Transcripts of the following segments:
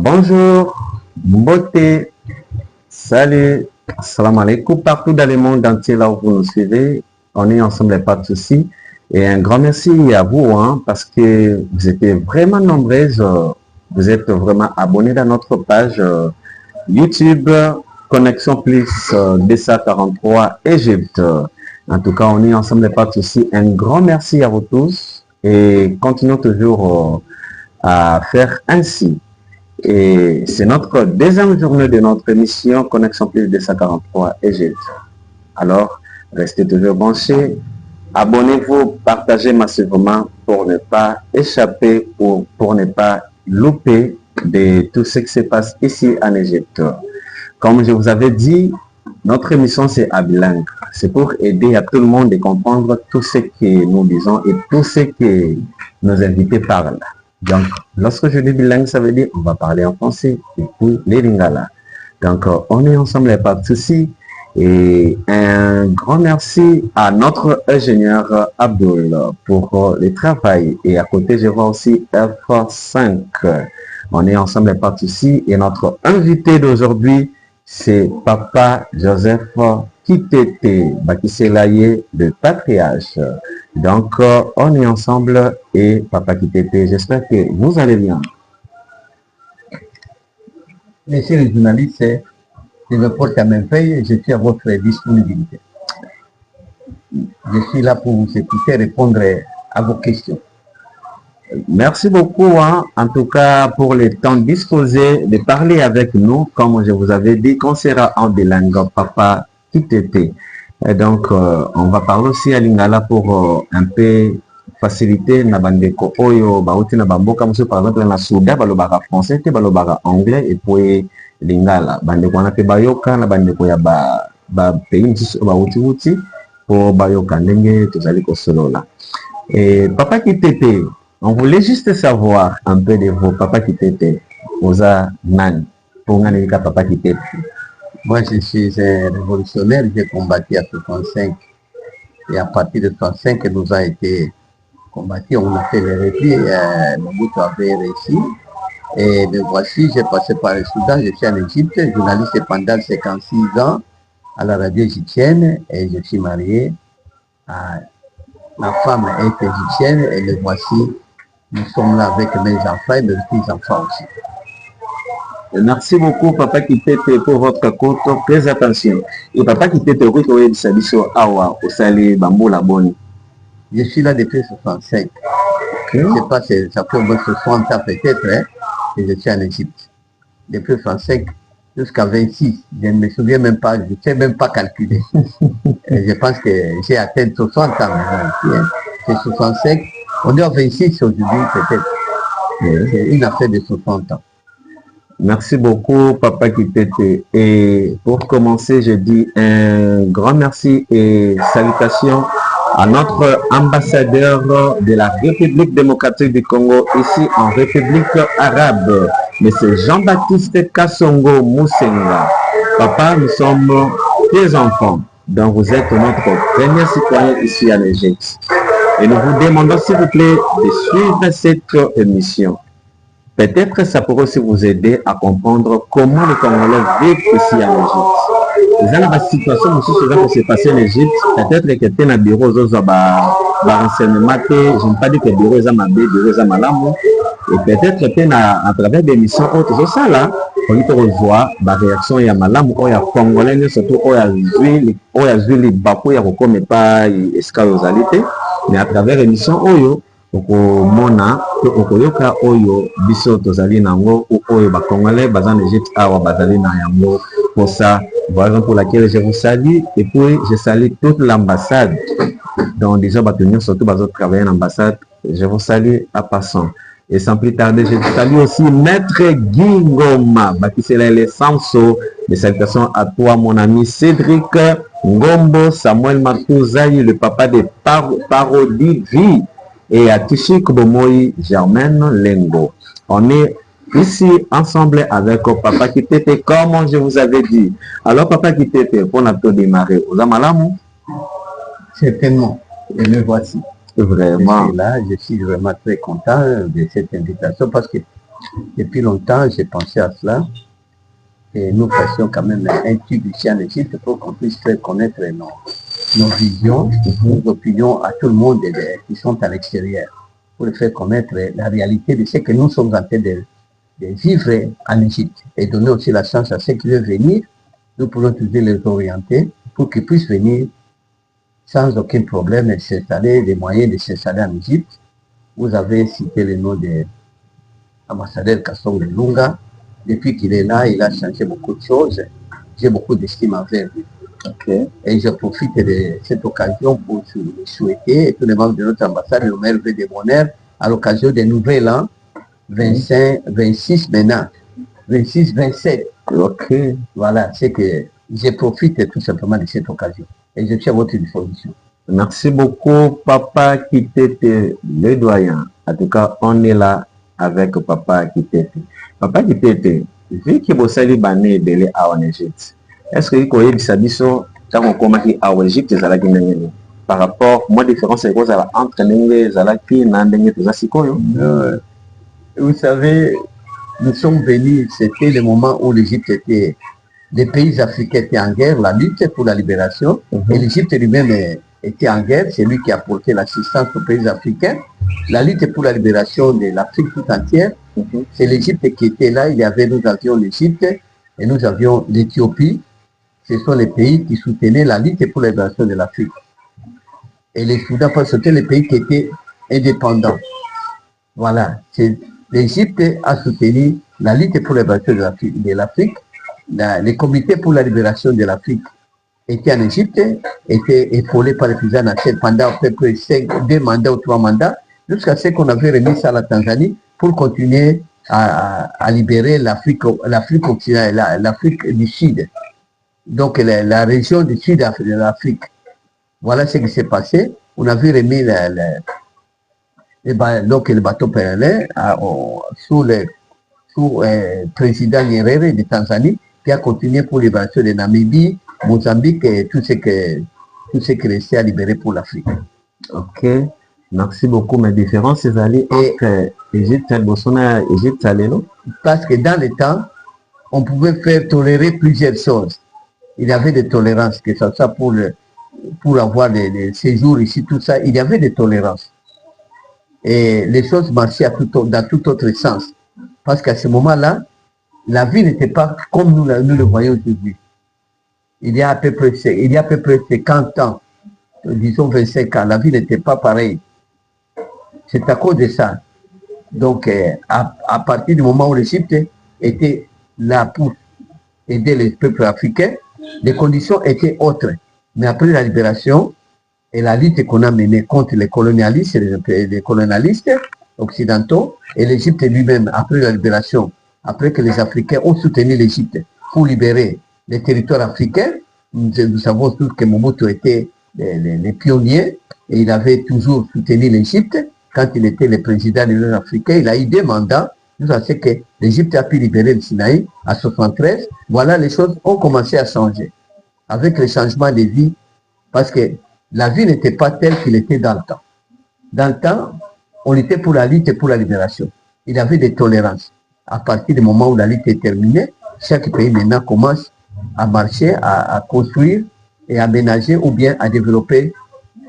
Bonjour, beauté, salut, salam alaikum, partout dans le monde entier là où vous nous suivez, on est ensemble, pas de soucis. Et un grand merci à vous, parce que vous êtes vraiment nombreuses, vous êtes vraiment abonnés dans notre page YouTube, Connexion Plus 243 Égypte. En tout cas, on est ensemble, pas de soucis. Un grand merci à vous tous et continuons toujours à faire ainsi. Et c'est notre deuxième journée de notre émission Connexion Plus 243 Égypte. Alors, restez toujours branchés, abonnez-vous, partagez massivement pour ne pas échapper ou pour ne pas louper de tout ce qui se passe ici en Égypte. Comme je vous avais dit, notre émission c'est à bilingue. C'est pour aider à tout le monde à comprendre tout ce que nous disons et tout ce que nos invités parlent. Donc, lorsque je dis bilingue, ça veut dire on va parler en français et puis les lingala. Donc, on est ensemble, pas de soucis. Et un grand merci à notre ingénieur Abdul pour le travail. Et à côté, je vois aussi F5. On est ensemble, pas de soucis. Et notre invité d'aujourd'hui, c'est Papa Joseph Kitete Bakiselaye, le patriarche. Donc, on est ensemble et Papa Kitete, j'espère que vous allez bien. Messieurs les journalistes, je me porte à merveille et je suis à votre disponibilité. Je suis là pour vous écouter, répondre à vos questions. Merci beaucoup, en tout cas, pour le temps disposé de parler avec nous. Comme je vous avais dit, qu'on sera en bilingue, Papa Kitete. Et donc, on va parler aussi à Lingala pour un peu faciliter na bandeko oyo bauti na bamboka monsieur par exemple na Souda balobaka français te balobaka anglais et puis Lingala bandeko wana pe bayoka na bandeko ya ba pays misusu bauti uti po bayoka ndenge tozali kosolola. Et Papa Kitete, on voulait juste savoir un peu de vous. Papa Kitete, oza nani pour nganelika Papa Kitete? Moi, je suis un révolutionnaire, j'ai combattu à 65 et à partir de 65, nous a été combattu, on a fait le repli, Mobutu avait réussi. Et me voici, j'ai passé par le Soudan, je suis en Égypte, journaliste pendant 56 ans à la radio égyptienne et je suis marié à ma femme est égyptienne et me voici, nous sommes là avec mes enfants et mes petits-enfants aussi. Merci beaucoup, Papa Kitete, pour votre courte présentation. Et Papa Kitete, vous savez, awa, au sali, bambou, la bonne. Je suis là depuis 65. Je ne sais pas si ça fait au moins 60 ans peut-être, hein, que je suis en Égypte. Depuis 65 jusqu'à 26. Je ne me souviens même pas, je ne sais même pas calculer. Je pense que j'ai atteint 60 ans maintenant. C'est 65. On est à 26 aujourd'hui peut-être. C'est une affaire de 60 ans. Merci beaucoup, Papa Kitete. Et pour commencer, je dis un grand merci et salutations à notre ambassadeur de la République démocratique du Congo, ici en République arabe, M. Jean-Baptiste Kassongo Moussenga. Papa, nous sommes tes enfants, donc vous êtes notre premier citoyen ici en Égypte. Et nous vous demandons, s'il vous plaît, de suivre cette émission. Peut-être ça pourrait aussi vous aider à comprendre comment les Congolais vivent ici en Égypte. Vous avez la situation aussi souvent qui s'est passée en Égypte. Peut-être que tu as un bureau, tu as un renseignement, je ne pas dire que le bureau est un bureau est un malamou. Et peut-être que tu as à travers des missions autres, ça là, on peut revoir la réaction ya malamou, il y a Congolais, surtout il y a Zuli, Bakou, il y a Rokome, pas escalosalité, mais à travers les missions, okomona to okoyoka oyo biso tozali nango oyo bakongolais baza en Égypte awa bazali na yango pour ça, voilà pour laquelle je vous salue et puis je salue toute l'ambassade donc déjà batenir surtout bazo travailler en ambassade, je vous salue à passant et sans plus tarder je salue aussi Maître Guy Ngoma Bakiselaye les Samso, des salutations à toi mon ami Cédric Ngombo, Samuel Martouzaï, le papa des parodies vie et à Tichik Bomoï Germaine Lengo. On est ici ensemble avec Papa Kitete, comme je vous avais dit. Alors Papa Kitete, pour nous démarrer, vous avez malamou? Certainement, et me voici. Vraiment. Je suis là, je suis vraiment très content de cette invitation parce que Depuis longtemps, j'ai pensé à cela. Et nous fassions quand même un tube ici en Égypte pour qu'on puisse faire connaître nos visions, nos opinions à tout le monde qui sont à l'extérieur, pour faire connaître la réalité de ce que nous sommes en train de vivre en Égypte et donner aussi la chance à ceux qui veulent venir. Nous pourrons toujours les orienter pour qu'ils puissent venir sans aucun problème et s'installer, des moyens de s'installer en Égypte. Vous avez cité le nom de l'ambassadeur Kasongo Lunga. Depuis qu'il est là, il a changé beaucoup de choses. J'ai beaucoup d'estime envers lui. Okay. Et je profite de cette occasion pour souhaiter, et tous les membres de notre ambassade, le meilleur vœu de bonheur à l'occasion des nouvel an 25, 26 maintenant, 26, 27. Ok. Voilà, c'est que je profite tout simplement de cette occasion. Et je suis à votre disposition. Merci beaucoup, Papa Kitete, le doyen. En tout cas, on est là avec Papa Kitete. Papa Kitete, vu que vous savez bané belé en Égypte, est-ce que vous avez dit ça quand on commence en Égypte, par rapport à la différence entre les Zalaki et les vous savez, nous sommes venus, c'était le moment où l'Égypte était, les pays africains étaient en guerre, la lutte pour la libération, et l'Égypte lui-même était en guerre, c'est lui qui a apporté l'assistance aux pays africains. La lutte pour la libération de l'Afrique tout entière, c'est l'Égypte qui était là, nous avions l'Égypte et nous avions l'Éthiopie. Ce sont les pays qui soutenaient la lutte pour la libération de l'Afrique. Et les Soudan, c'était les pays qui étaient indépendants. Voilà, l'Égypte a soutenu la lutte pour la libération de l'Afrique. Les comités pour la libération de l'Afrique étaient en Égypte, étaient épaulés par le président Nasser pendant à peu près 2 mandats ou 3 mandats, jusqu'à ce qu'on avait remis ça à la Tanzanie pour continuer à libérer l'Afrique occidentale, l'Afrique du Sud. Donc la région du Sud de l'Afrique. Voilà ce qui s'est passé. On avait remis le bateau Perelin sous le président Nyerere de Tanzanie, qui a continué pour libération de Namibie, Mozambique et tout ce qui restait à libérer pour l'Afrique. Ok, merci beaucoup. Mais différence, c'est entre Égypte et Botswana et Égypte et parce que dans le temps, on pouvait faire tolérer plusieurs choses. Il y avait des tolérances, que ce soit pour avoir des séjours ici, tout ça, il y avait des tolérances. Et les choses marchaient dans tout autre sens. Parce qu'à ce moment-là, la vie n'était pas comme nous le voyons aujourd'hui. Il y a à peu près 50 ans, disons 25 ans, la vie n'était pas pareille. C'est à cause de ça. Donc, à partir du moment où l'Égypte était là pour aider les peuples africains, les conditions étaient autres. Mais après la libération et la lutte qu'on a menée contre les colonialistes et les colonialistes occidentaux, et l'Égypte lui-même, après la libération, après que les Africains ont soutenu l'Égypte pour libérer les territoires africains, nous savons tous que Mobutu était les pionniers et il avait toujours soutenu l'Égypte. Quand il était le président de l'Union africaine, il a eu 2 mandats. Nous savons que l'Égypte a pu libérer le Sinaï à 1973. Voilà, les choses ont commencé à changer avec le changement de vie, parce que la vie n'était pas telle qu'il était dans le temps. Dans le temps, on était pour la lutte et pour la libération. Il y avait des tolérances. À partir du moment où la lutte est terminée, chaque pays maintenant commence à marcher, à construire et à aménager ou bien à développer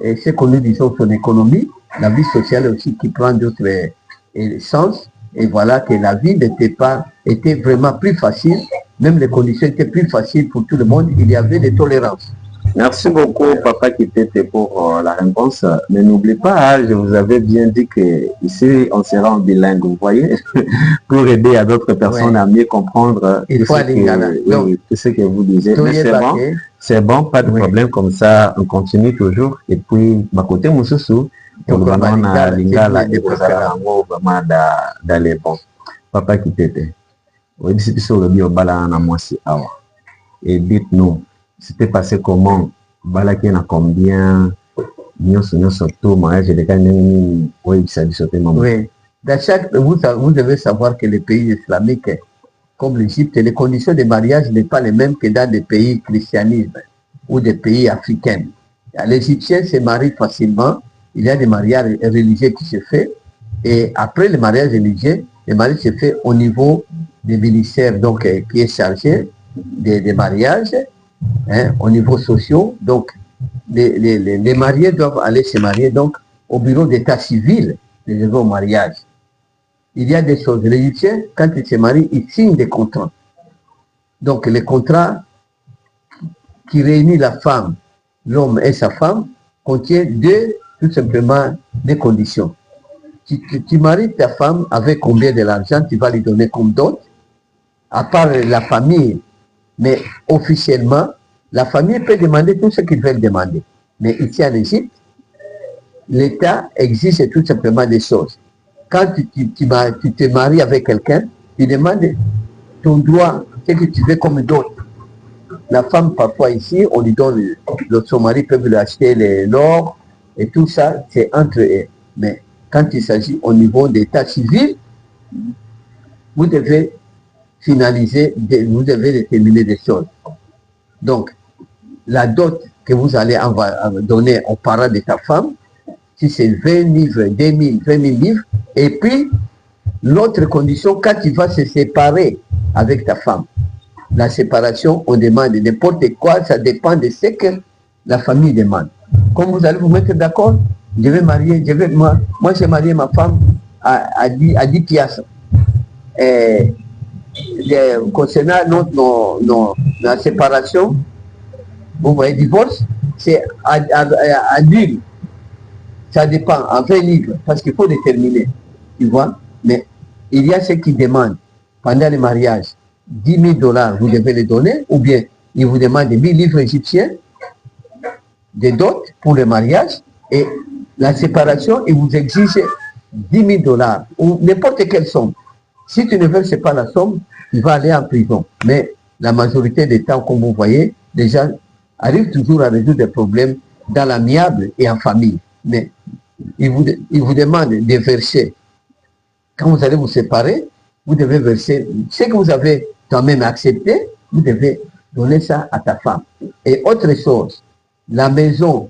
ce que nous disons son économie, la vie sociale aussi qui prend d'autres sens. Et voilà que la vie était vraiment plus facile, même les conditions étaient plus faciles pour tout le monde, il y avait des tolérances. Merci beaucoup, Papa Kitete, pour la réponse. Mais n'oubliez pas, je vous avais bien dit que ici, on sera en bilingue, vous voyez, pour aider à d'autres personnes à mieux comprendre tout ce que vous disiez. Mais c'est bon, pas de problème, comme ça, on continue toujours. Et puis, ma côté, Moussoussou, on a lingala et vous allez vraiment d'aller bon. Papa Kitete, vous dites sur le biobala en amoisi awa. Et dites-nous, c'était passé comment? Balaki na combien? Oui, vous devez savoir que les pays islamiques comme l'Égypte, les conditions de mariage n'est pas les mêmes que dans des pays christianisme ou des pays africains. L'Égyptien se marie facilement, il y a des mariages religieux qui se font, et après le mariage religieux, le mariage se fait au niveau des ministères donc, qui est chargé des mariages, hein, au niveau social. Donc, les mariés doivent aller se marier donc, au bureau d'état civil au mariage. Il y a des choses. Les Égyptiens, quand ils se marient, ils signent des contrats. Donc, les contrats qui réunissent la femme, l'homme et sa femme, contient tout simplement des conditions. Tu maries ta femme avec combien de l'argent tu vas lui donner comme dot, à part la famille. Mais officiellement, la famille peut demander tout ce qu'ils veulent demander. Mais ici en Égypte, l'État exige tout simplement des choses. Quand tu te maries avec quelqu'un, tu demandes ton droit, ce que tu veux comme dot. La femme, parfois ici, on lui donne, son mari peut lui acheter l'or et tout ça, c'est entre eux. Mais quand il s'agit au niveau d'état civil, vous devez finaliser, vous devez déterminer des choses. Donc, la dot que vous allez donner aux parents de ta femme, si c'est 20 livres, 2 000, 20 000 livres, et puis l'autre condition, quand tu vas se séparer avec ta femme, la séparation, on demande n'importe quoi, ça dépend de ce que la famille demande. Comme vous allez vous mettre d'accord, je vais marier, moi j'ai marié ma femme à 10 piastres. Et concernant la séparation, vous voyez, divorce, c'est à nul. Ça dépend, en 20 livres, parce qu'il faut déterminer, tu vois. Mais il y a ceux qui demandent, pendant le mariage, 10 000 $, vous devez les donner, ou bien ils vous demandent 1000 livres égyptiens, des dots pour le mariage, et la séparation, ils vous exigent 10 000 $, ou n'importe quelle somme. Si tu ne verses pas la somme, tu vas aller en prison. Mais la majorité des temps, comme vous voyez, les gens arrivent toujours à résoudre des problèmes dans l'amiable et en famille. Mais ils vous demandent de verser. Quand vous allez vous séparer, vous devez verser ce que vous avez quand-même accepté, vous devez donner ça à ta femme. Et autre chose, la maison,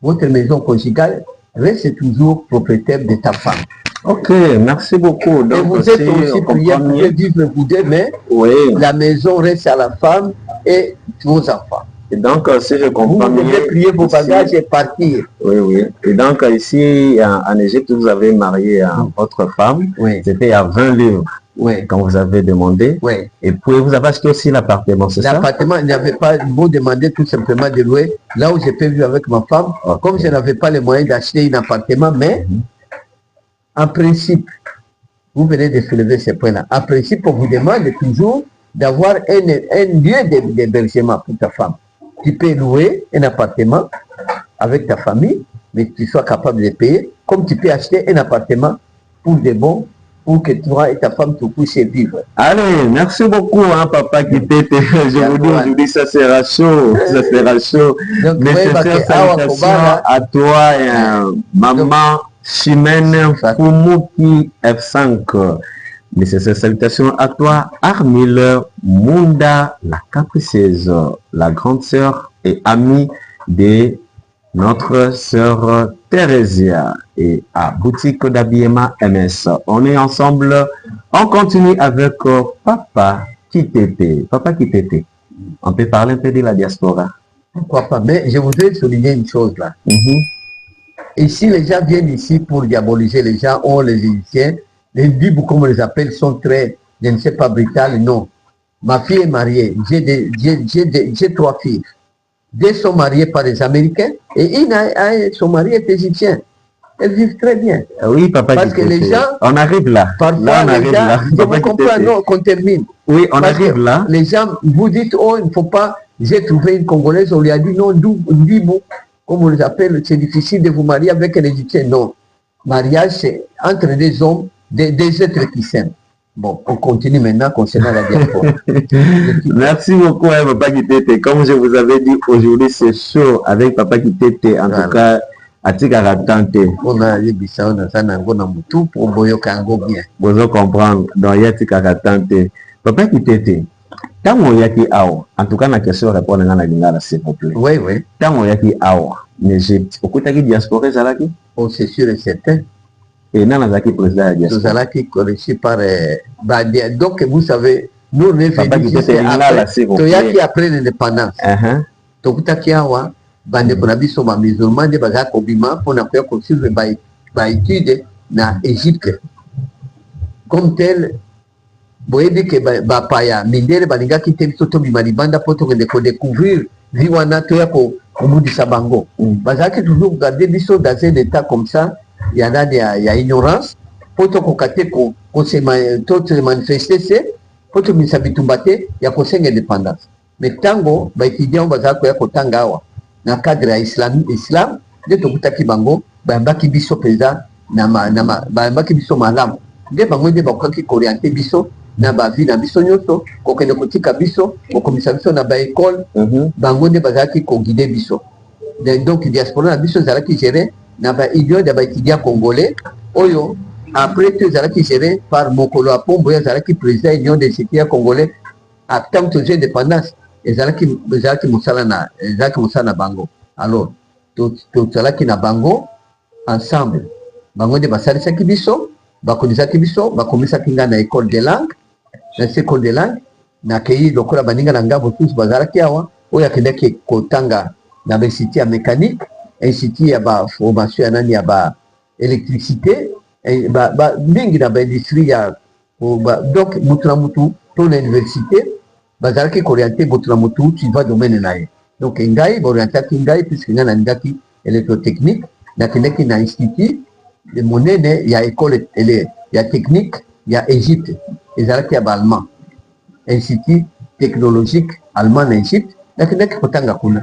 votre maison conjugale reste toujours propriétaire de ta femme. Ok, merci beaucoup. Donc, et vous êtes aussi prié pour vivre vous deux, mais oui, la maison reste à la femme et vos enfants. Et donc, si je comprends vous devez plier vos bagages et partir. Oui, oui. Et donc, ici, en Égypte, vous avez marié votre femme. Oui. C'était à 20 livres. Oui. Quand vous avez demandé. Oui. Et puis, vous avez acheté aussi l'appartement, c'est ça? L'appartement, il n'y avait pas, vous demandez tout simplement de louer là où j'ai pu vivre avec ma femme. Okay. Comme je n'avais pas les moyens d'acheter un appartement, mais en principe, vous venez de soulever ces points-là. En principe, on vous demande toujours d'avoir un lieu d'hébergement pour ta femme. Tu peux louer un appartement avec ta famille, mais que tu sois capable de payer, comme tu peux acheter un appartement pour des bons, pour que toi et ta femme te puissiez vivre. Allez, merci beaucoup, hein, papa qui t'était. Je vous dis aujourd'hui, ça sera chaud. Ça sera chaud. Donc, nécessaire salutations à toi et maman Chimène Fumuki F5. Nécessaire salutations à toi, Armile Munda, la capricieuse, la grande sœur et amie de notre sœur Thérésia, et à boutique d'habillement MS. On est ensemble, on continue avec Papa Kitete. Papa Kitete, on peut parler un peu de la diaspora? Pourquoi pas, mais je voudrais souligner une chose là. Ici, les gens viennent ici pour diaboliser les gens, ou les Égyptiens. Les Bibes, comme on les appelle, sont très, je ne sais pas, brutales. Non. Ma fille est mariée. J'ai 3 filles. 2 sont mariées par des Américains et son mari est égyptien. Elles vivent très bien. Oui, papa. Parce que les gens... On arrive là. Parfois, là, on arrive là. Je vous comprends, non, qu'on termine. Oui, on arrive là. Les gens, vous dites, oh, il ne faut pas... J'ai trouvé une Congolaise, on lui a dit, non, Ndibou, comme on les appelle, c'est difficile de vous marier avec un Égyptien. Non. Mariage, c'est entre des hommes, des êtres qui s'aiment. Bon, on continue maintenant concernant la diaspora. Merci beaucoup, hein, Papa Kitete. Comme je vous avais dit, aujourd'hui, c'est chaud avec Papa Kitete. En tout cas, à Tikaratante. On a les bissau, on a ça, on a tout pour boyo kango bien. Vous comprendre. Donc, il y a Tikaratante. Papa Kitete, tant qu'on y a qui a, en tout cas, la question répond à la lingala, s'il vous plaît. Oui, oui. Tant qu'on y a qui a, en Égypte, au côté de la diaspora, ça là qui? Oh, c'est sûr et certain. Et non, qui président de diaspora. Tozala qui corrigé par donc vous savez, nous on est venus qui après l'indépendance. Tokutaki awa bande kuna biso ba musulman de baza kobima pona ko poursuivre ba étude na Égypte. Comme tel boyebi ke ba paya mindele balinga ki te biso to bima libanda poto de ko découvrir viwana to ya ko komudisa bango. Baza ki toujours garder biso dans un état comme ça, il y a ignorance poto ko kate ko se manifester c'est poto misa bitumbate ya ko senga indépendance. Mais tango ba étudiant baza ko ya ko tangawa na cadre ya islam de tokutaki bango bayambaki biso peza bayambaki biso malamu nde bango nde bakokaki kooriente biso na bavi na biso nyonso kokende kotika biso kokomisa biso na baekole bango nde bazalaki koguide biso. Donc diaspora na biso ezalaki géré na baunion ya baétudiant congolais oyo après to ezalaki géré par mokolo ya pombo oyo azalaki président union des étudiants congolais atango tozo indépendance ezalaki mosala na bango. Alors tozalaki na bango ensemble bango nde basalisaki biso bakonisaki biso bakomisaki nga na école de langue na école de langue nakei lokola baninga na ngambo tous bazalaki awa oyo akendaki kotanga na bainstitut ya mécanique institut ya baformation ya nani ya baélectricité mingi na baindustrie ya donc mutu na mutu to na université bazalaki kooriente motu na motu suiva domaine na ye. Donc ngai baorientaki ngai puisque ngai nalingaki électrotechnique nakendaki na institut monene ya école ya technique ya Égypte ezalaki ya baallemand institut technologique allemand na Égypte nakendaki kotanga kuna.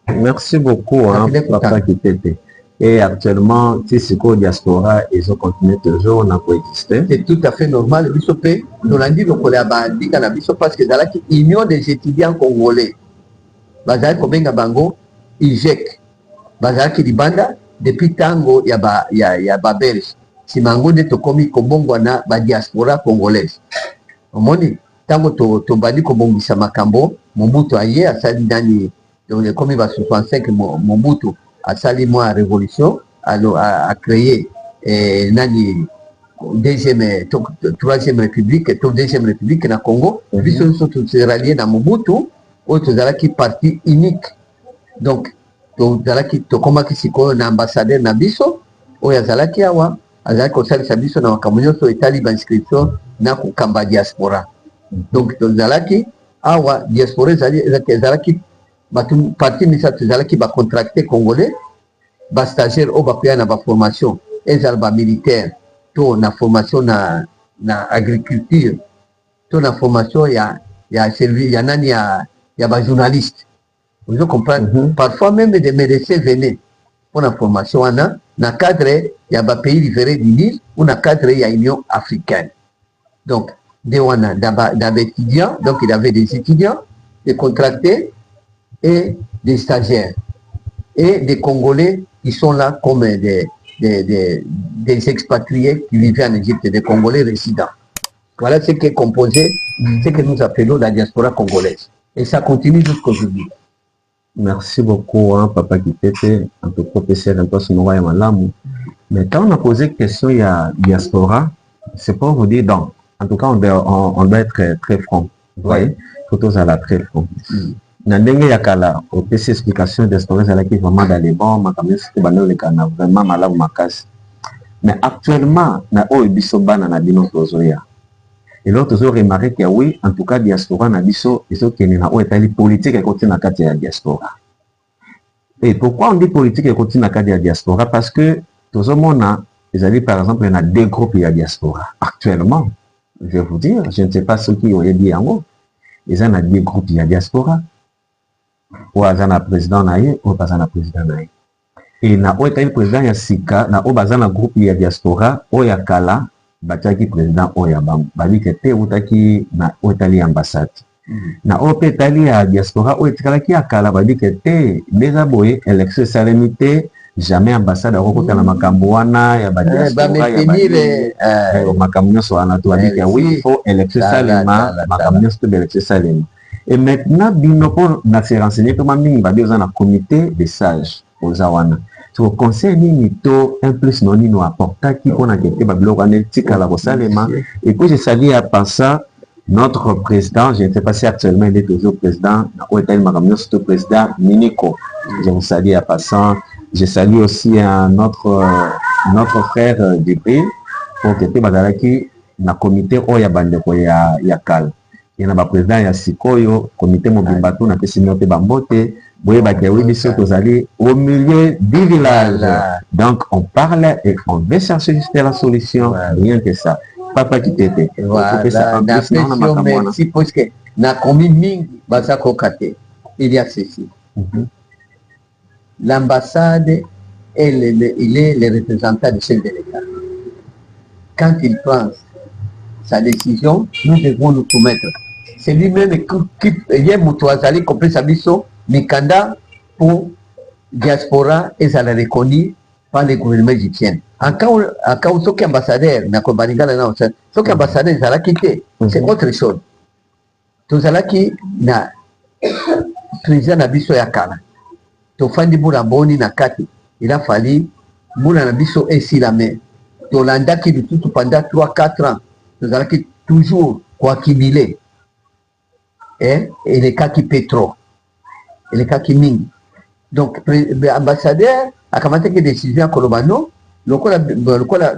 Merci beaucoup Papa Kitete. Et actuellement, si c'est quoi diaspora, ils ont continué toujours à coexister. C'est tout à fait normal. Nous l'avons dit parce que dans la union des étudiants congolais, bazali kobenga bango IJEC, bazali ki libanda depuis tango ya ba belge. Si mango de tokomi kobongwa na ba diaspora congolaise. Omoni tango to badi kobongisa makambo, Mobutu aye asali nani komi ba 65 Mobutu asali moi révolution a créé nani troisième république deuxième république na Congo biso so to rallié na Mobutu o tozalaki parti unique. Donc tozalaki tokomaki sikoyo na ambassadeur na biso oyo azalaki awa azalaki kosalisa biso na makambo nyonso etali bainscription na kokamba diaspora. Donc tozalaki awa diaspora ezalaki batu parti misato ezalaki bacontracté congolais bastagiaire oyo bakoya na baformation ezala bamilitaire to na formation na agriculture to na formation ya service ya nani ya bajournaliste. Vous comprenez? Parfois même des médecins venaient pour la formation na cadre ya pays libérés du Nil ou na cadre ya Union africaine. Donc des étudiants, donc il y avait des étudiants, des contractés et des stagiaires et des Congolais qui sont là comme des expatriés qui vivaient en Égypte, des Congolais résidents. Voilà ce qui est composé, ce que nous appelons la diaspora congolaise. Et ça continue jusqu'aujourd'hui. Merci beaucoup, Papa Kitete. En tout cas, c'est un peu ce moment malamu. Mais quand on a posé question, il y a diaspora, c'est pour vous dire, donc, en tout cas, on doit être très franc. Vous voyez, photos à la très franc. Nandenge yakala, au PC explication diaspora, c'est là qui est vraiment dans les bons, ma caméra, c'est vraiment malamu makasi. Mais actuellement, na o ibisoba na bino tozoya. Et là, toujours remarqué que oui, en tout cas, diaspora na biso, ils sont qui na o etali politique et continue na kati ya diaspora. Et pourquoi on dit politique et continue na kati ya diaspora? Parce que tous au monde, ils avaient par exemple, il y a deux groupes de diaspora. Actuellement, je vais vous dire, je ne sais pas ceux qui ont dit en haut, ils ont deux groupes de diaspora. Ou ils ont un président naïe, ou pas un président naïe. Et na o etali président ya sika, na o bazana groupe de diaspora, o ya kala, bataki président oya bali kete utaki na otali ambassade na opetali ya diaspora o etikala ki akala bali kete déjà boye élection salemité jamais ambassade akokota na makambo wana ya ba diaspora ya makambo nyonso wana to bali ka oui faut élection salema makambo nyonso to élection salema. Et maintenant bino pour na se renseigner comment mingi ba deux na comité des sages aux awana to conseil nini to un plus non nini apportaki mpona kete babiloko wana etikala kosalema. Et puis je salue à passant notre président, je ne sais pas si actuellement il est toujours président, notre président Miniko. Je vous salue à passant. Je salue aussi notre frère Djibril pour que bazalaki na comité oya bandeko ya kala. Il y a un président ya sikoyo comité mobimba tout na pesi note bambote boye bakewi biso tozali au milieu du village. Donc on parle et on veut chercher juste la solution, rien que ça. Papa qui t'était. Voilà, merci parce que na commune bazako kate. Il y a ceci. L'ambassade, il est le représentant du chef de l'État. Quand il prend sa décision, nous devons nous soumettre. C'est lui-même qui est Moutouazali, compris sa mission, Mikanda pour diaspora et ça l'a reconnu par le gouvernement égyptien. En cas où ce qui est ambassadeur, ce qui est ambassadeur, ça l'a quitté. C'est autre chose. Tout ça là qui n'a président Nabiso Yakana. Tofandi Bouramboni Nakati. Il a fallu Moula Nabiso et si la main. Tolanda qui tout pendant 3-4 ans. Tout ça là qui toujours quoi qui bilait. Et les cas qui pétro. Et les cas qui mine. Donc, l'ambassadeur a commencé que décision à Kolobano.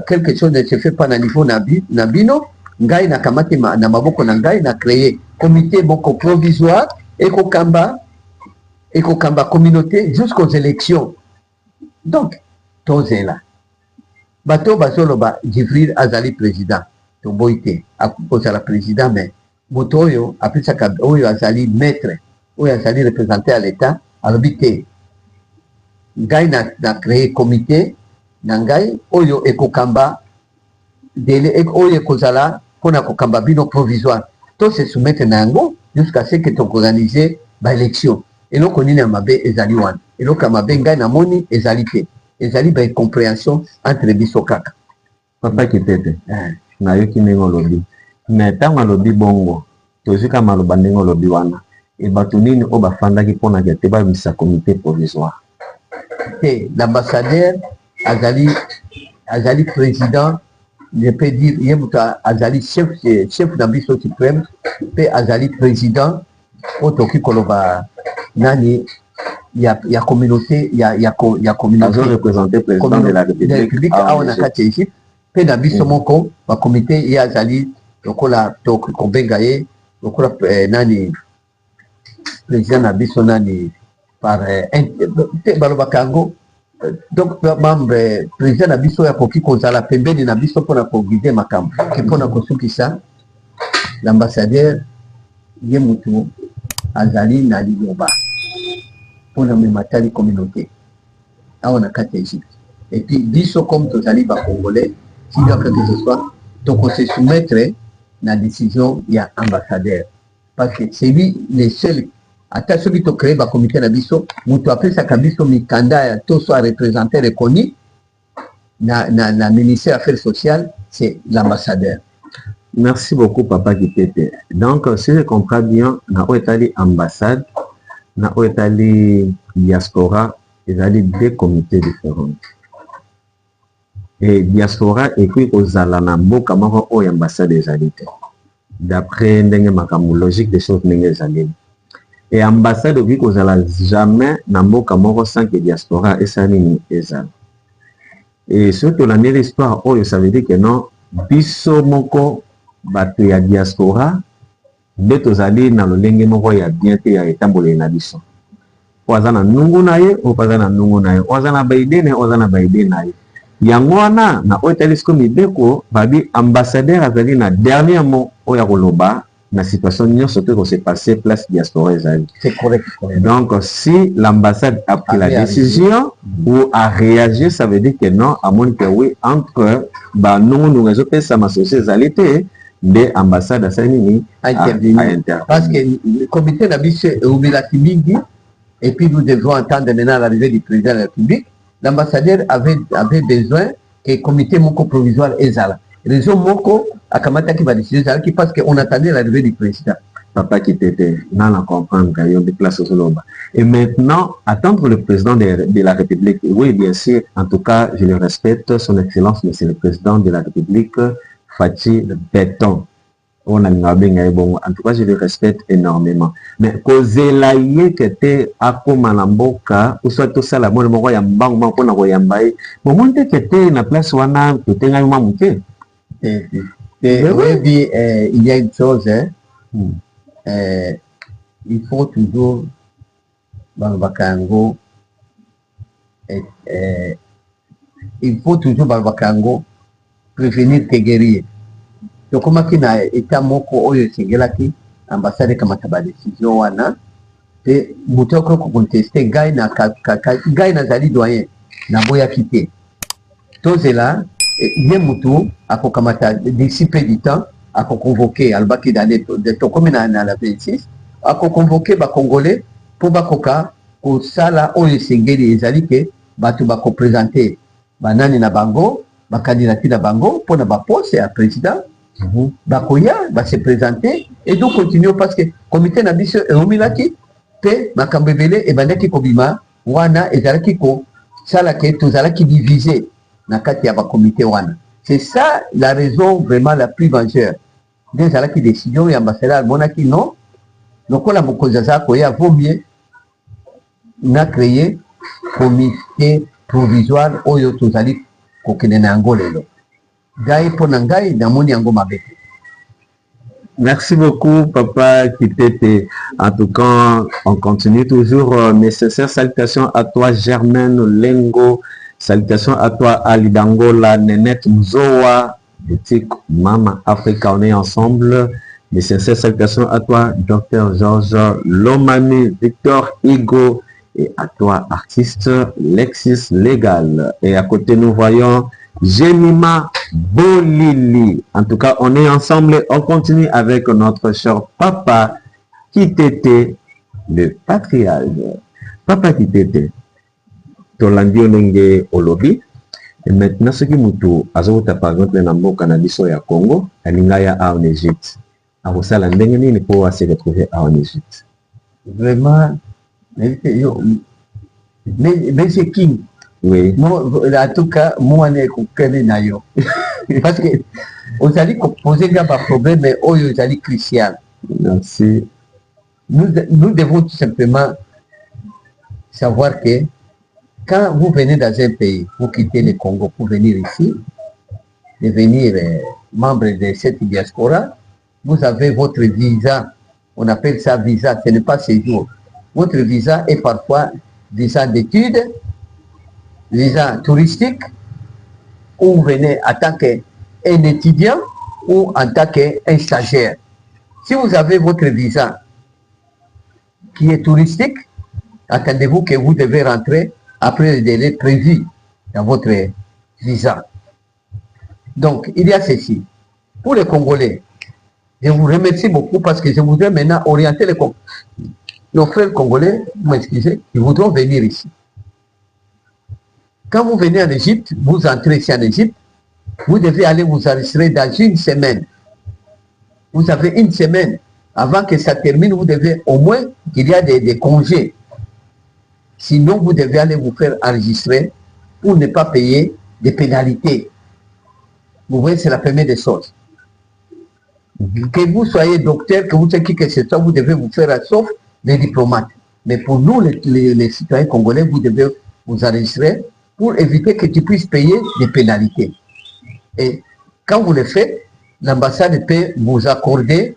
Quelque chose ne se fait pas au niveau Nabino. Ngai na kamate na maboko na ngai na créé comité boko provisoire et kokamba communauté jusqu'aux élections. Donc, tozela. Bato bazoloba Djibril Azali président. Toboite a proposé la président mais Motoyo après ça oyo Azali maître oyo Azali représenté à l'État a l'habité. Ngai na créé comité na ngai oyo ekokamba délai oyo ekozala pona kokamba bino provisoire to se soumettre nango jusqu'à ce que toorganiser ba élection eloko nini ya mabe ezali wana eloko ya mabe ngai na moni ezali te ezali ba compréhension entre biso kaka. Papa kitete nayoki ndenge olobi mais ntango alobi bongo tozwika maloba ndenge olobi wana e bato nini oyo bafandaki mpona kete babimisa comité provisoire te. L'ambassadeur Azali président, je peux dire, Azali chef d'ambition suprême, puis Azali président, Otoki Koloba, Nani, il y a communauté, il y a communauté. Ils ont représenté président de la République. On a quatre Égypte, puis d'ambition moko, ma comité, il y a Azali, Tokola, Tokobengaye, Tokola, Nani, président d'ambition, Nani, par Balobakango. Donc membre président na biso ya koki kozala pembeni na biso pona ko guider makambo ke pona ko sukisa l'ambassadeur ye mutu azali na liloba pona mematali communauté aona kati Égypte. Et puis biso comme tozali ba congolais si il y a quelque chose soit donc on se soumettre na décision ya ambassadeur parce que c'est lui le seul. Ata soki to créé ba comité na biso mutu apesaka biso mikanda ya to soit représenté reconnu na ministère affaires sociales, c'est l'ambassadeur. Merci beaucoup Papa Kitete. Donc si je comprends bien na oetali ambassade na oetali diaspora ezali deux comités différents et diaspora ekoki kozala na mboka moko oyo ambassade ezali te d'après ndenge makambo logique des choses ndenge ezali. Et ambassade obi kozala jamais na mboka moko sans que diaspora esalini ezala. Et surtout l'année l'histoire oyo ça veut dire que non biso moko bato ya diaspora nde tozali na lolenge moko ya bien te ya etamboleli na biso. Oaza na nungu na ye opaza na nungu na ye oaza na baidene oaza na baidene na ye yango wana na oyo talisiko mibeko babi ambassadeur azali na dernier mot oyo ya koloba la situation surtout s'est passée place diaspora. C'est correct. Donc si l'ambassade a pris la décision ou a réagi, ça veut dire que non, à moins que oui, entre nous réseaux ça m'a société de ambassade à Sanini a intervenu. Parce que le comité n'a pas et puis nous devons entendre maintenant l'arrivée du président de la République. L'ambassadeur avait besoin que le comité moko provisoire est là. Raison moko akamata qui va décider parce qu'on attendait l'arrivée du président. Papa Kitete, non la comprendre qu'il y a des places au Loba. Et maintenant, attendre le président de la République, oui, bien sûr, en tout cas, je le respecte, son excellence, monsieur le président de la République, Fatih Béton. En tout cas, je le respecte énormément. Mais kozela ye kete akoma na mboka uswa to sala mona moko ya mbangu moko na koyamba ye momonte kete na place wana kete ngai mwa muke. Oui, il y a une chose, hein. Il faut toujours Bakango, il faut toujours Bakango prévenir que guérir. Donc comment qu'il a été moko oyo singelaki ambassade kama taba décision wana te mutoko ko contester gai na gai na zali doyen na boya kité tozela ye mutu ako kamata d'ici peu du temps ako convoquer albaki d'aller de to comme na la 26 ako convoquer ba congolais pour bakoka ko sala oyo singeli ezali ke batu bako présenter banani na bango ba candidature na bango pour na ba poste ya président. Bakoya va se présenter et donc continuons parce que comité nabiso et omilaki pe makambebele et bandaki kobima wana ezalaki ko sala ke tozalaki divisé na kati ya ba comité wana. C'est ça la raison vraiment la plus majeure. Des alaki décision ya ambassadeur monaki non lokola mokonzi za koya vaut mieux na créer comité provisoire oyo tozali kokende na ngolelo. Merci beaucoup, Papa Kitete. En tout cas, on continue toujours. Mes sincères salutations à toi, Germaine Lengo. Salutations à toi, Ali Dangola, Nenette Mzoa, boutique Mama Africa. On est ensemble. Mes sincères salutations à toi, Dr Georges Lomani, Victor Higo, et à toi, artiste Lexis Légal. Et à côté, nous voyons Jemima Bolili. En tout cas, on est ensemble. On continue avec notre cher Papa Kitete, le patriarche. Papa Kitete, Tolandi Onenge Olobi. Et maintenant, ce qui moutou, Azota par exemple, Nambo Canabiso ya Congo, Alingaya en Égypte. À Rosala Ndengeni, ne peut se retrouver en Égypte. Vraiment, mais c'est qui? Oui. Non, en tout cas, moi, je suis nayo. Parce que vous allez poser un problème, mais vous allez Christian. Merci. Nous devons tout simplement savoir que quand vous venez dans un pays, vous quittez le Congo pour venir ici, devenir membre de cette diaspora, vous avez votre visa. On appelle ça visa, ce n'est pas séjour. Votre visa est parfois visa d'études, visa touristique, où vous venez en tant qu'un étudiant ou en tant qu'un stagiaire. Si vous avez votre visa qui est touristique, attendez-vous que vous devez rentrer après le délai prévu dans votre visa. Donc, il y a ceci. Pour les Congolais, je vous remercie beaucoup parce que je voudrais maintenant orienter nos frères congolais, vous m'excusez, ils voudront venir ici. Quand vous venez en Égypte, vous entrez ici en Égypte, vous devez aller vous enregistrer dans une semaine. Vous avez une semaine. Avant que ça termine, vous devez au moins qu'il y a des congés. Sinon, vous devez aller vous faire enregistrer pour ne pas payer des pénalités. Vous voyez, c'est la première des choses. Que vous soyez docteur, que vous soyez qui que ce soit, vous devez vous faire sauf les diplomates. Mais pour nous, les citoyens congolais, vous devez vous enregistrer pour éviter que tu puisses payer des pénalités. Et quand vous le faites, l'ambassade peut vous accorder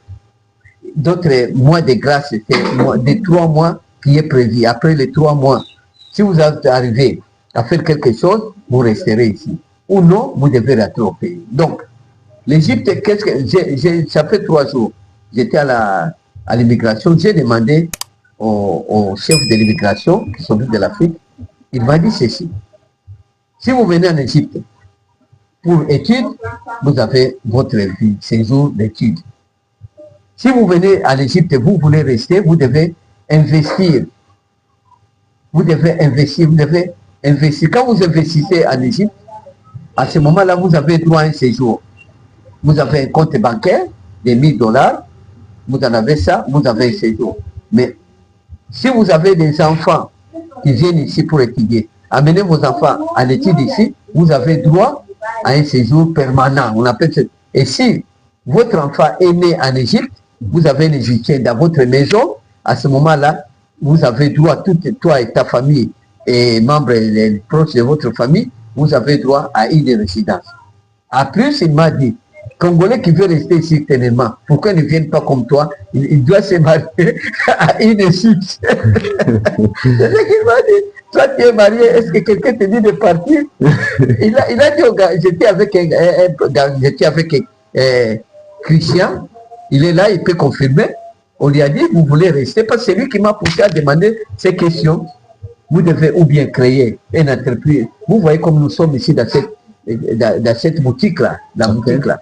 d'autres mois de grâce, c'est de 3 mois qui est prévu. Après les 3 mois, si vous arrivez à faire quelque chose, vous resterez ici. Ou non, vous devez rentrer au pays. Donc, l'Égypte, ça fait 3 jours, j'étais à l'immigration, j'ai demandé au chef de l'immigration qui s'occupe de l'Afrique, il m'a dit ceci. Si vous venez en Égypte pour études, vous avez votre séjour d'études. Si vous venez en Égypte et vous voulez rester, vous devez investir. Vous devez investir, vous devez investir. Quand vous investissez en Égypte, à ce moment-là, vous avez droit à un séjour. Vous avez un compte bancaire de $1000. vous en avez ça, vous avez un séjour. Mais si vous avez des enfants qui viennent ici pour étudier, amenez vos enfants à l'étude ici, vous avez droit à un séjour permanent. On appelle ça. Et si votre enfant est né en Égypte, vous avez un Égyptien dans votre maison, à ce moment-là, vous avez droit, toi et ta famille et membres les proches de votre famille, vous avez droit à une résidence. En plus, il m'a dit, Congolais qui veut rester ici éternellement, pourquoi ils ne viennent pas comme toi? Il doit se marier à une Égypte. C'est ce qu'il m'a dit. Toi, tu es marié, est-ce que quelqu'un te dit de partir? Il a dit au gars, j'étais avec Christian, il est là, il peut confirmer. On lui a dit, vous voulez rester, parce que c'est lui qui m'a poussé à demander ces questions. Vous devez ou bien créer une entreprise. Vous voyez comme nous sommes ici dans cette boutique-là, boutique-là.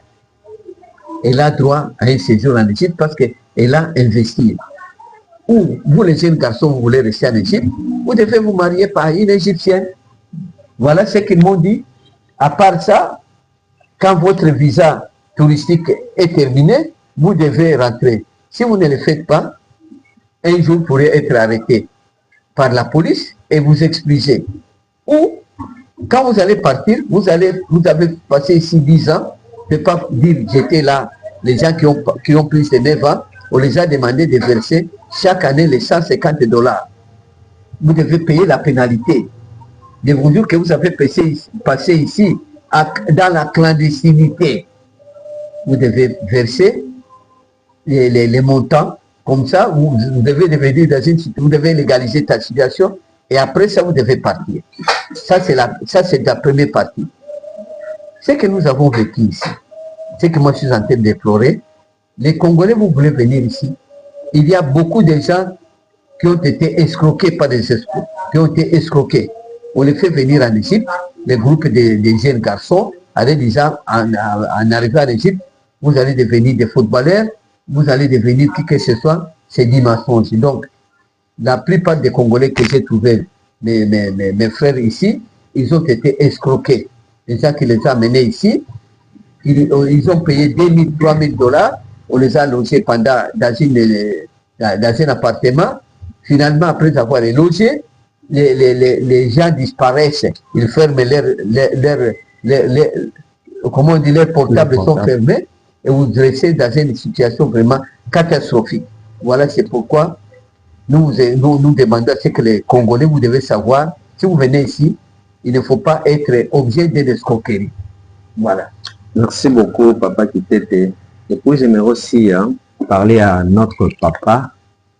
Elle a droit à un séjour en Égypte parce qu'elle a investi. Ou vous, les jeunes garçons, vous voulez rester en Égypte, vous devez vous marier par une Égyptienne. Voilà ce qu'ils m'ont dit. À part ça, quand votre visa touristique est terminé, vous devez rentrer. Si vous ne le faites pas, un jour vous pourrez être arrêté par la police et vous expulser. Ou, quand vous allez partir, vous avez passé ici 10 ans, ne pas dire j'étais là. Les gens qui ont plus de 9 ans, on les a demandé de verser chaque année les $150. Vous devez payer la pénalité. De vous dire que vous avez passé ici dans la clandestinité. Vous devez verser les montants. Comme ça, vous devez devenir vous devez légaliser ta situation et après ça, vous devez partir. Ça, c'est la première partie. Ce que nous avons vécu ici, ce que moi je suis en train de déplorer, les Congolais, vous voulez venir ici, il y a beaucoup de gens qui ont été escroqués par des escrocs, qui ont été escroqués. On les fait venir en Égypte, les groupes de jeunes garçons, allez déjà en arrivant en Égypte, vous allez devenir des footballeurs, vous allez devenir qui que ce soit, c'est du mensonge. Donc, la plupart des Congolais que j'ai trouvés, mes frères ici, ils ont été escroqués. Les gens qui les ont amenés ici, ils ont payé $2 000, $3 000, on les a logés dans un appartement. Finalement, après avoir les logés, les gens disparaissent. Ils ferment comment on dit, leurs portables sont fermés et vous restez dans une situation vraiment catastrophique. Voilà, c'est pourquoi nous demandons ce que les Congolais, vous devez savoir, si vous venez ici, il ne faut pas être objet de l'escroquerie. Voilà. Merci beaucoup, Papa Kitete. Et puis, j'aimerais aussi parler à notre papa,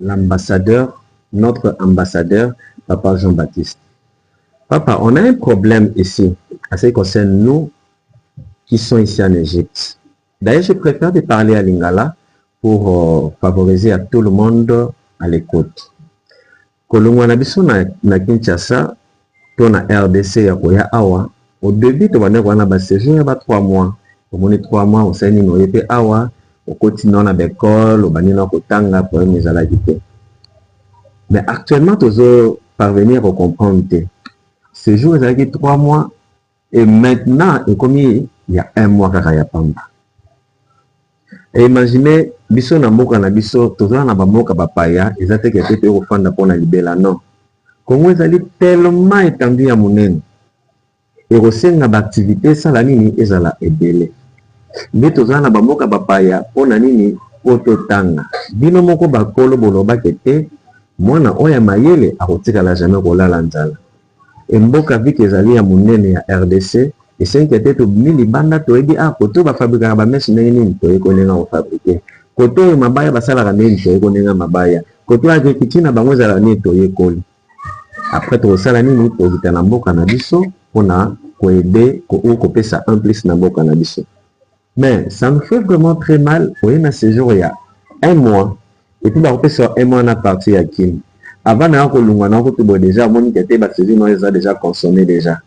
notre ambassadeur, Papa Jean-Baptiste. Papa, on a un problème ici, à ce qui concerne nous qui sont ici en Égypte. D'ailleurs, je préfère de parler à Lingala pour favoriser à tout le monde à l'écoute. Kolongwana biso na Kinshasa, to na RDC ya koya awa, au début to bana kwana ba séjour ya ba 3 mois. Au moins 3 mois au seni no yepe awa, au continent na l'école, au bani na kotanga pour mes alagité. Mais actuellement, toujours parvenir à comprendre que ce jour il y a 3 mois et maintenant il y a 1 mois kaka ya pamba. Et imaginez biso na mboka na biso toujours na bamoka bapaya ezate ke pepe ko fanda pona libela non. Kongo ezali tellement étendu ya munene. Et kosenga ba activité sala nini ezala ebele. Nde tozala na bamoka bapaya pona nini ototanga. Bino moko bakolo boloba kete mwana oya mayele akotikala jamais kolala nzala. Et mboka vike ezali ya munene ya RDC et c'est que peut-être mili banda to ebi koto ba fabriquer ba machine nini to ekonenga o fabriquer. Koto mabaya basala ka nini to ekonenga mabaya. Koto agriculture na bango ezala nini to ekoli. Après to sala nini to vitana mboka na biso pona ko aider ko pesa en plus na mboka na biso. Mais ça me fait vraiment très mal. Oui, na séjour il y a 1 mois et puis on peut sur 1 mois na partie à Kin. Avant na ko lunga na ko to déjà moni que te ba séjour ils ont déjà consommé déjà.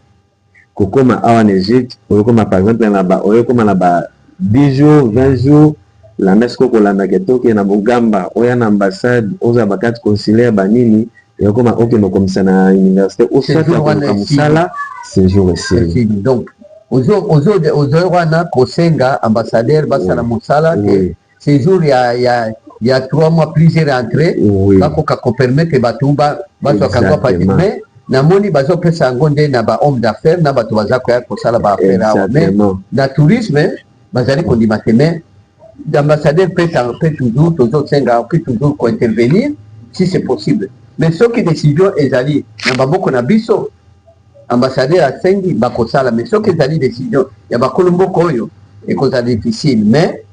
Kokoma awa en Égypte, okoma par exemple là-bas, okoma là-bas 10 jours, 20 jours, la messe ko kolanda ketoke na Bugamba, oya na ambassade, oza bakati consulaire banini, et okoma okeno comme ça na université, au soit comme ça là, séjour ici. Donc ozo wana kosenga ambassadeur basala musala que séjour ya il y a 3 mois plusieurs entrées Oui. bakoka kopermettre bato bazwakangwa pati mais namoni bazopesa yango nde na bahomme d'affaires na bato baza koya kosala baaffaire awa mais na tourisme bazali kondima te mais l'ambassadeur peut toujours tozosenga peut toujours kointervenir si c'est possible mais soki décision ezali na bamoko na biso ambassadeur asengi bakosala mais soki ezali décision ya bakolo mboka oyo ekozala difficile mais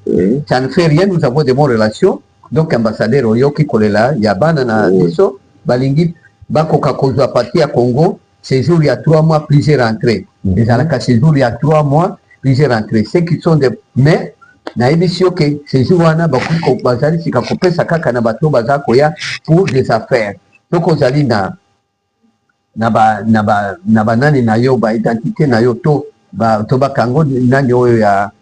ça ne fait rien nous avons de bonnes relations donc ambassadeur oyoki kolela ya bana na biso balingi bakoka kozwa parti ya Congo séjour ya 3 mois plusieurs entrées ezalaka séjour ya 3 mois plusieurs entrées ceux qui sont de mais nayebi si oke séjour wana bakoki bazali sika kopesa kaka na bato baza koya pour des affaires soki ozali na banani na yo baidentité na yo to bakango nani oyo ya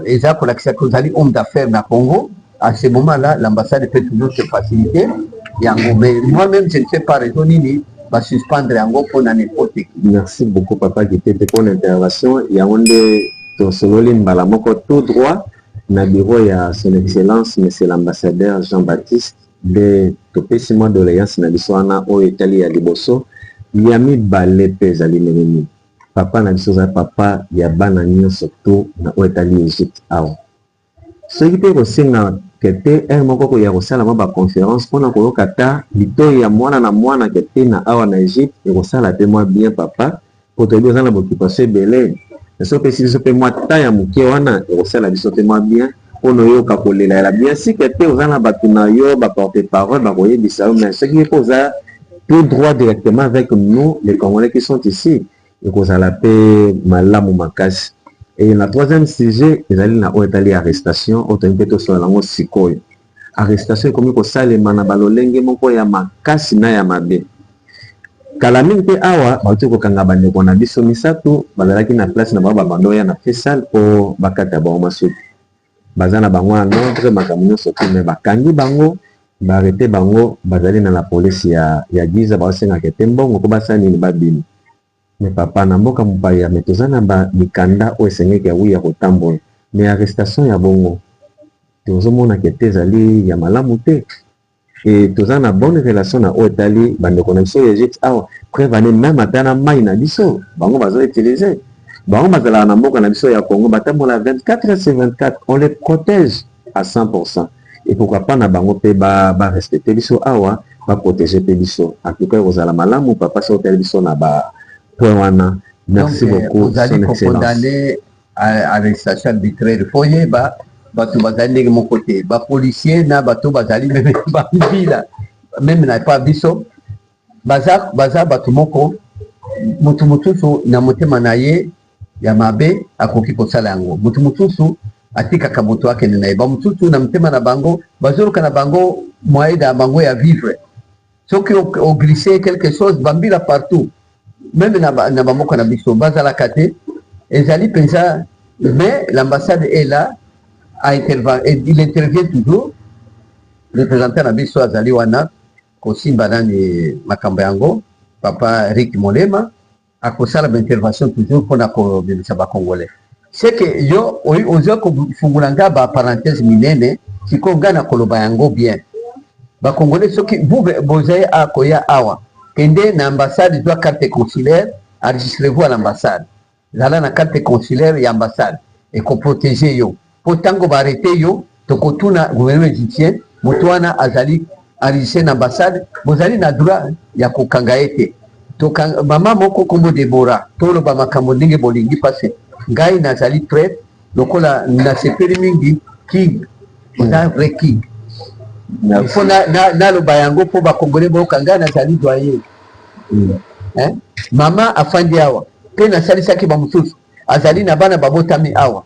eza kolakisa kozali homme d'affaires na Congo. À ce moment-là, l'ambassade peut toujours se faciliter. Mais moi-même, je ne sais pas raison ni va suspendre yango pour n'importe qui. Merci beaucoup, Papa Guité, pour l'intervention. Il y a un de Sonolin Balamoko tout droit na bureau ya son excellence monsieur l'ambassadeur Jean-Baptiste de topesimo doléance na biso wana oyo etali ya liboso ya mibale mpe ezali nini papa na biso za papa ya bana nyonso to na oyo etali Egypte awa soki mpe kosenga kete ere moko koya kosalama baconférence mpona koyoka ta litoi ya mwana na mwana kete na awa na Egypte ekosala mpe mwa bien papa po toyebi oza na boccupation ebele so pesi biso mpe mwa ta ya moke wana ekosala biso mpe mwa bien mpona oyoka kolela ya bien si kete oza na bato na yo baporte parole bakoyebisa yo mais soki mpe oza tout droit directement avec nous les Congolais qui sont ici ekozala mpe malamu makasi. Et la troisième sujet, ezali na oyo etali arrestation oyo toyebi mpe tosola yango sikoyo arrestation ekomi kosalema na balolenge moko ya makasi na ya mabe kala mingi mpe awa bauti kokanga bandeko na biso misato bazalaki na place na bango babando oya na fesal mpo bakata bango masuki baza na bango ya nordre makambo nyonso te me bakangi bango baarete bango bazali na la polisi ya giza baosengaka ete mbongo mpo basala nini babimi me papa na mboka mopaya me toza na mikanda oyo esengeki ya wi ya kotambola me arrestation ya bongo tozomonaka ete ezali ya malamu te e toza na bonne relation na oyo etali bandeko na biso ya Egypte awa preuve ane meme ata na mai na biso bango bazoutilize bango bazalaka na mboka na biso ya Congo batambola 24/24 on les protège à 100% et pourquoi pas na bango mpe barespecte biso awa baprotege mpe biso atuka ekozala malamu papa so otali biso na point wana. Merci beaucoup son excellence. Arrestation arbitraire foyeba bato bazali ndenge moko te bapolisier na bato bazali meme bambila meme na pa biso baza bato moko mutu mosusu na motema na ye ya mabe akoki kosala yango mutu mosusu atikaka moto akende na ye bamosusu na motema na bango bazoluka na bango moyen na bango ya vivre soki oglisse quelque chose bambila partout même na bamoko na biso bazalaka te ezali mpenza mais l'ambassade est là il intervient toujours représentant na biso azali wana kosimba nani makambo yango papa Rick Molema akosala intervention toujours mpona kobimisa bakongolais c'est que yo oza kofungula nga baparenthèse minene sikoyo nga na koloba yango bien bakongolais soki bozali akoya awa kende na ambassade zwa carte consulaire enregistrez-vous à l'ambassade zala na carte consulaire ya ambassade ekoprotege yo po ntango baarete yo tokotuna gouvernement égyptien moto wana azali enregistré na ambassade bozali na droit ya kokanga ye te mama moko kombo Debora toloba makambo ndenge bolingi pase ngai nazali prêtre lokola nasepeli mingi king oza vrai king mpo naloba yango mpo bakongole boyoka ngai nazali doyer mama afandi awa mpe nasalisaki bamosusu azali na bana babotami awa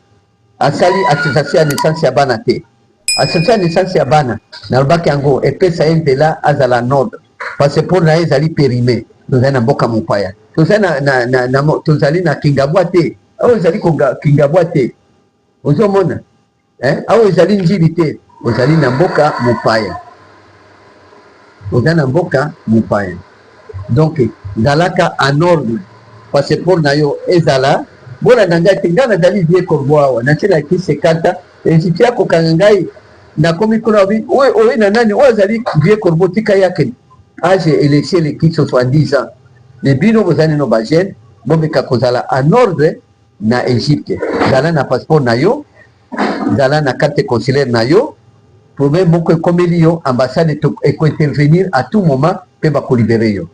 asali attestation ya naissance ya bana te attestation ya naissance ya bana nalobaki yango epesa ye nzela azala nordre passeport na ye ezali périmé tozali na mboka mopaya tozali na kingabwa te awa ezali kingabwa te ozomona awa ezali njili te ozali na mboka mopaya ozali na mboka mopaya donc zalaka en ordre passeport na yo ezala bolanda ngai te ngai nazali vie korbo awa natie na kisi ekata eziti akokanga ngai na komi kuna oye na nani oyo azali vie corbeau tika yake age elesi eleki 70 ans me bino bozali no bagene bomeka kozala en ordre na Égypte, zala na passeport na yo, zala na carte consulaire na yo, problème moko ekomeli yo, ambassade eko intervenir à tout moment pe bako libérer yo.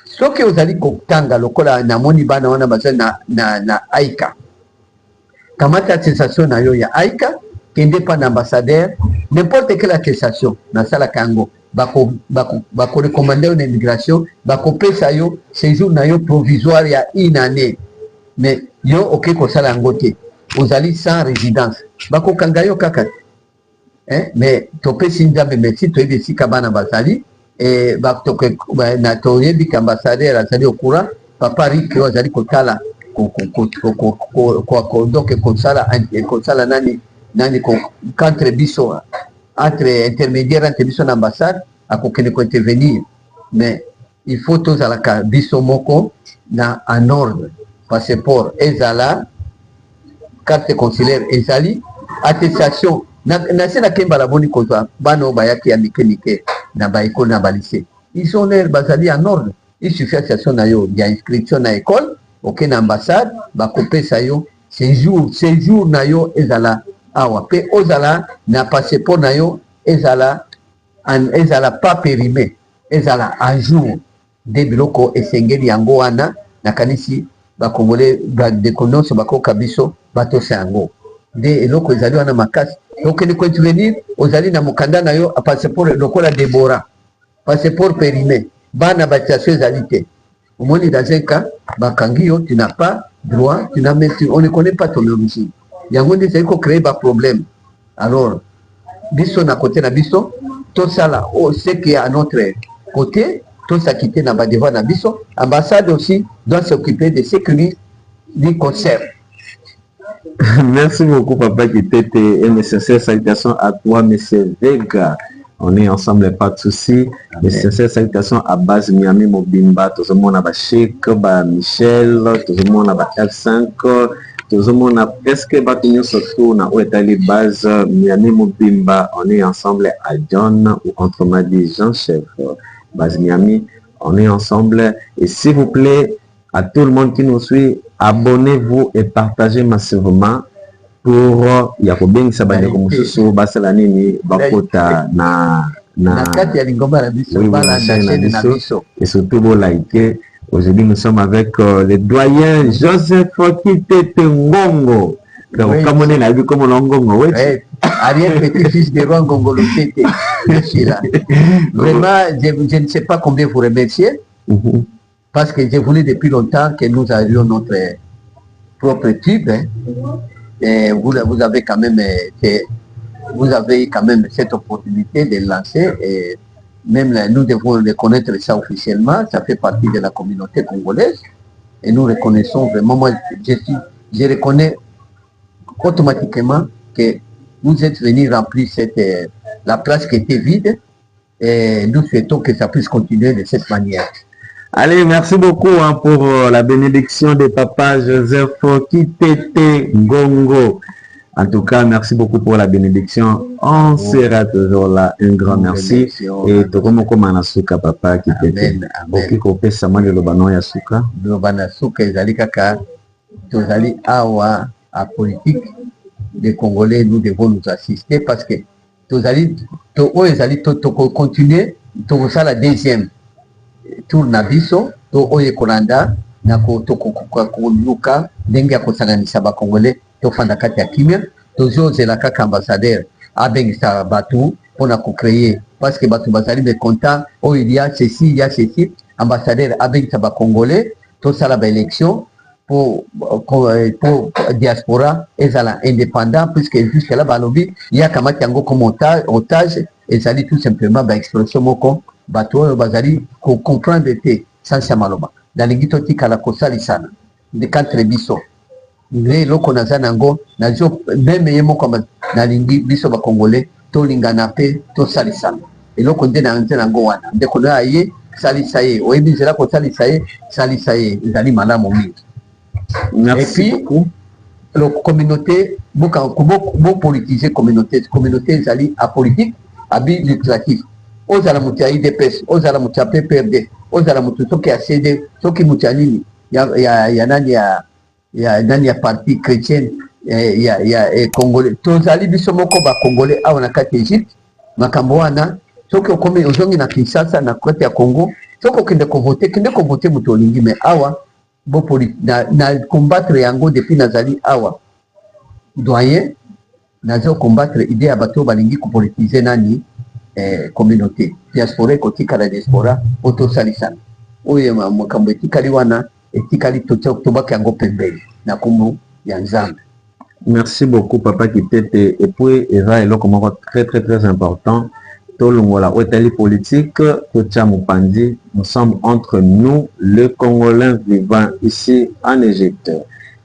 Soki ozali kotanga lokola na moni bana wana bazali na Aika, kamata attestation na yo ya Aika, kende pa na ambassadeur, n'importe quelle attestation na sala kango, bako recommander une immigration, bako pesa yo séjour na yo provisoire ya une année. Mais yo ok kosala yango te, ozali sans résidence, bako kanga yo kaka. Mais topesi nzambe merci toyebi esika bana bazali et na toyebi ka ambassadeur azali au courant papa Rick oyo azali kotala donc kosala nani contre biso entre intermédiaire entre biso na ambassade akokende ko intervenir. Mais il faut tozalaka biso moko na en ordre, passeport ezala, carte consulaire ezali, attestation na se na kemba la boni kozwa bano bayaki ya mike na baécole na balycée, ils ont l'air bazali en ordre. Il suffit attestation na yo ya inscription na école ok na ambassade bakopesa yo séjour na yo ezala awa pe ozala na passeport na yo ezala pas périmé, ezala à jour de biloko esengeli yango wana nakanisi bakongole bandeko nyonso bakoka biso batosa yango nde eloko ezali wana makasi. okende kointervenir ozali na mokanda na yo passeport lokola Deborah, passeport périmé, bana batation ezali te, omoni dans un cas bakangi yo, tu n'as pas droit, on ne connaît pas ton origine, yango nde ezali kocréer baproblème. Alors biso na côté na biso tosala ce qui est à notre côté, tosakite na badevoir na biso. Ambassade aussi doit s'occuper de sécurité du concert. Merci beaucoup, Papa Kitete, et mes sincères salutations à toi, Monsieur Vega. On est ensemble, pas de soucis. Mes sincères salutations à base Miami Mobimba, tout le monde a Cheikh, Michel, tout le monde a F5, tout le monde a presque battu surtout dans les bases Miami Mobimba. On est ensemble à John, ou autrement dit Jean-Chef, base Miami. On est ensemble. Et s'il vous plaît, à tout le monde qui nous suit, abonnez-vous et partagez massivement pour Yakobeng Sabane Komususu Basala Nini Bakota na kati ya lingomba na biso bana na biso et surtout vous likez. Aujourd'hui nous sommes avec le doyen Joseph Kitete Ngongo. Comme on est là, comme on Ngongo, oui. Ariel petit-fils de Roi Ngongo Lutete. Je suis là. Vraiment, je ne sais pas combien vous remercier. Parce que j'ai voulu depuis longtemps que nous avions notre propre tube. Et vous avez quand même cette opportunité de lancer. Et même là, nous devons reconnaître ça officiellement. Ça fait partie de la communauté congolaise. Et nous reconnaissons vraiment, moi, je reconnais automatiquement que vous êtes venus remplir la place qui était vide. Et nous souhaitons que ça puisse continuer de cette manière. Allez, merci beaucoup pour la bénédiction de Papa Joseph Kitete Ngongo. En tout cas, merci beaucoup pour la bénédiction. On sera toujours là. Un grand merci. Et Tokomoko Manasuka, Papa Kitete. Ok, kopé sama de Lobano Yasuka. Lobana Suka, Ezali Kaka, Tozali Awa, à politique des Congolais, nous devons nous assister parce que Tozali, continuer, Togosa la deuxième. Tour na biso to oye kolanda na koluka ndenge ya kosanganisa bakongole tofanda kati ya kimia tozozela kaka ambassadeur abengisa batu mpona kocréer parce que batu bazali mécontent oyo il y a ceci ambassadeur abengisa bakongole tosala baélection pour diaspora ezala indépendant puisque jusque là balobi yakamati yango comme otage ezali tout simplement baexpression moko bato oyo bazali comprendre te sansa maloba nalingi totikala kosalisana ndekatre biso nde eloko naza nango nazo meme ye moko nalingi biso bakongole tolingana mpe tosalisana eloko nde naza nango wana ndeko na ye salisa ye oyebi nzela kosalisa ye salisa ye ezali malamu mingi. Et puis la communauté beau politiser communauté ezali apolitique abi lucratif ozala moto ya IDPS ozala moto ya PPRD ozala moto soki ya CD soki moto ya nini ya nani ya parti chrétienne ya congolais tozali biso moko bacongolais awa na kati ya Egypte makambo wana soki okomi ozongi na Kinshasa na kati ya Congo soki okende kovote moto olingi me awa na combattre yango depuis nazali awa doyen nazo combattre idée ya bato balingi kopolitize nani communauté diaspora ekotikala diaspora otosalisana oyo makambo etikali wana etikali tobaka yango pembeni na kombo ya Nzambe. Merci beaucoup Papa Kitete. Et puis eza eloko moko très important tolongola otali politique totia mopandi. Nous sommes entre nous les Congolais vivant ici en Égypte.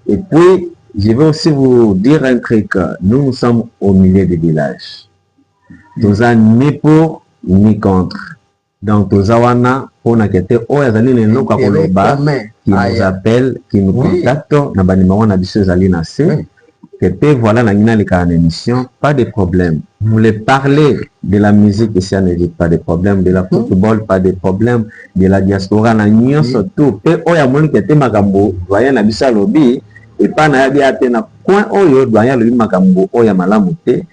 Et puis je vais aussi vous dire un truc, nous sommes au milieu des villages. Toza ni pour ni contre. Donc toza wana pona kete oyo azali lelo kwa koloba qui nous appelle, qui nous contacte na banimero na biso ezali na se. Que voilà la émission, pas de problème. Vous voulez parler de la musique ici en Égypte, pas de problème, de la football, pas de problème, de la diaspora, la union surtout. Et oya moni kete makambo doyen na bisa lobby et pas na yabi ate na coin oyo doyen lobby makambo oya malamu te.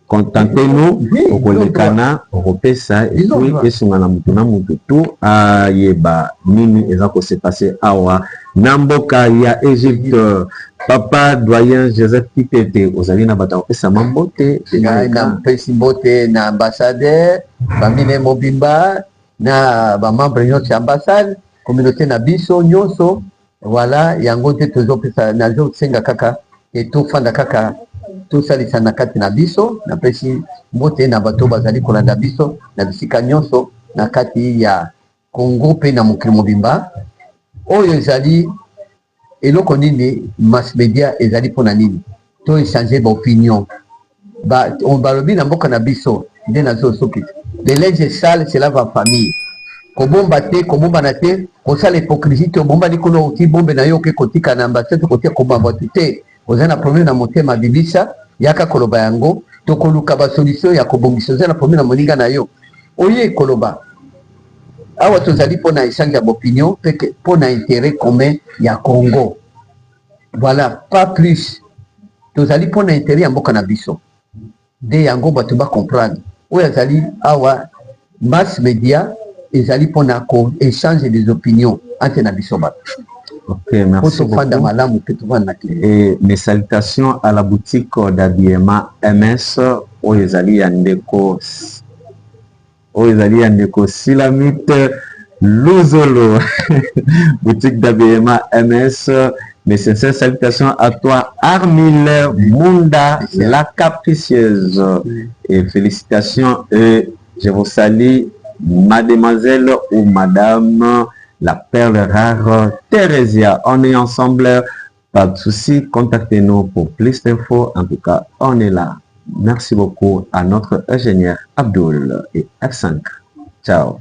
Contentez-nous au kolekana européen et puis esunga na mutu na mutu tout ayeba nini eza ko se passer awa namboka ya Égypte. Papa doyen Joseph Kitete ozali na bata opesa mambote na pesi mbote na ambassadeur bamine mobimba na ba membre nyonso ya ambassade communauté na biso nyonso voilà yango te tozopesa nazo senga kaka etofanda kaka tosalisa na kati na biso na pesi mbote na bato bazali kolanda biso na bisika nyonso na kati ya Congo pe na mokili mobimba oyo ezali eloko nini mass media ezali pona nini to échanger ba opinion on balobi na mboka na biso nde nazo soki le linge sale c'est la famille kobomba te kobomba na te kosala hypocrisie te bomba likono uti bombe na yo ke kotika na ambassade kotia kobamba te ozana problème na motema bibisa yaka koloba yango to koluka ba solution ya kobongisa ozana problème na moninga na yo oye koloba awa tozali pona échange ya opinion pona intérêt commun ya Congo voilà pas plus tozali pona intérêt ya mboka na biso de yango bato ba comprendre oyo azali awa mass media ezali pona ko échange des opinions entre na biso bato. Ok, merci beaucoup. Et mes salutations à la boutique d'habillement MS Oyezali Yandeko Silamite Luzolo boutique d'habillement MS. Mes sincères salutations à toi Armile Munda la capricieuse et félicitations et je vous salue mademoiselle ou madame la perle rare Thérésia. On est ensemble, pas de souci, contactez-nous pour plus d'infos. En tout cas, on est là. Merci beaucoup à notre ingénieur Abdul et F5. Ciao.